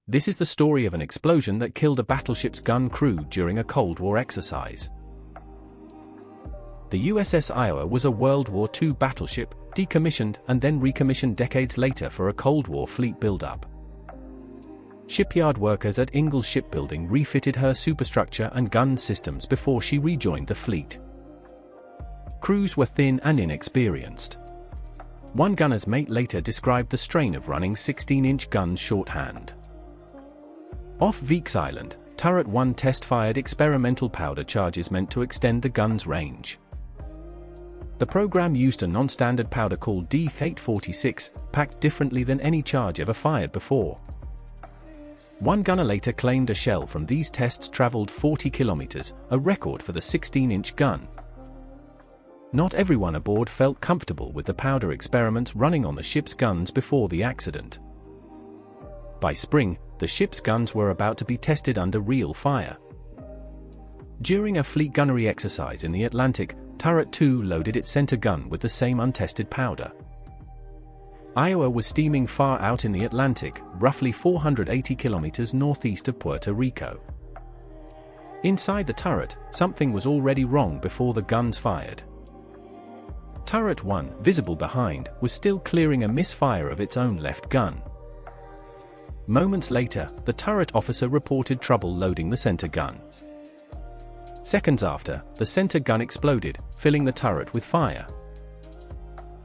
This is the story of an explosion that killed a battleship's gun crew during a Cold War exercise. The USS Iowa was a World War II battleship, decommissioned and then recommissioned decades later for a Cold War fleet buildup. Shipyard workers at Ingalls Shipbuilding refitted her superstructure and gun systems before she rejoined the fleet. Crews were thin and inexperienced. One gunner's mate later described the strain of running 16-inch guns shorthand. Off Veeks Island, Turret 1 test-fired experimental powder charges meant to extend the gun's range. The program used a non-standard powder called D-846, packed differently than any charge ever fired before. One gunner later claimed a shell from these tests traveled 40 kilometers, a record for the 16-inch gun. Not everyone aboard felt comfortable with the powder experiments running on the ship's guns before the accident. By spring, the ship's guns were about to be tested under real fire. During a fleet gunnery exercise in the Atlantic, Turret 2 loaded its center gun with the same untested powder. Iowa was steaming far out in the Atlantic, roughly 480 kilometers northeast of Puerto Rico. Inside the turret, something was already wrong before the guns fired. Turret 1, visible behind, was still clearing a misfire of its own left gun. Moments later, the turret officer reported trouble loading the center gun. Seconds after, the center gun exploded, filling the turret with fire.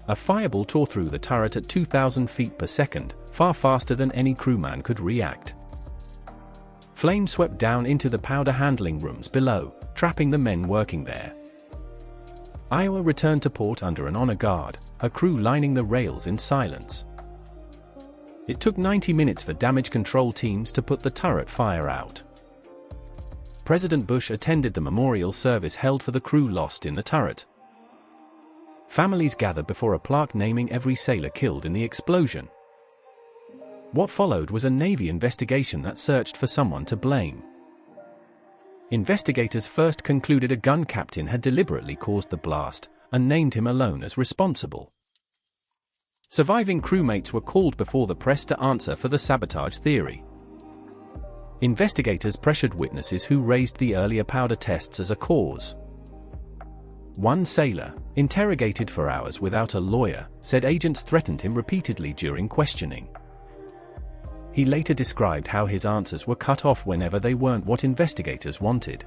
A fireball tore through the turret at 2,000 feet per second, far faster than any crewman could react. Flame swept down into the powder handling rooms below, trapping the men working there. Iowa returned to port under an honor guard, her crew lining the rails in silence. It took 90 minutes for damage control teams to put the turret fire out. President Bush attended the memorial service held for the crew lost in the turret. Families gathered before a plaque naming every sailor killed in the explosion. What followed was a Navy investigation that searched for someone to blame. Investigators first concluded a gun captain had deliberately caused the blast, and named him alone as responsible. Surviving crewmates were called before the press to answer for the sabotage theory. Investigators pressured witnesses who raised the earlier powder tests as a cause. One sailor, interrogated for hours without a lawyer, said agents threatened him repeatedly during questioning. He later described how his answers were cut off whenever they weren't what investigators wanted.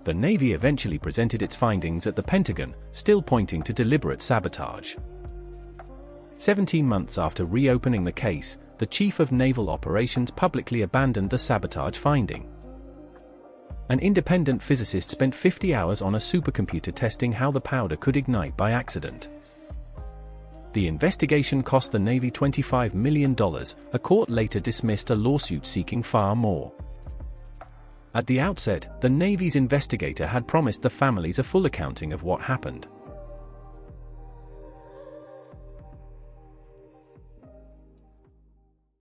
The Navy eventually presented its findings at the Pentagon, still pointing to deliberate sabotage. 17 months after reopening the case, the Chief of Naval Operations publicly abandoned the sabotage finding. An independent physicist spent 50 hours on a supercomputer testing how the powder could ignite by accident. The investigation cost the Navy $25 million. A court later dismissed a lawsuit seeking far more. At the outset, the Navy's investigator had promised the families a full accounting of what happened.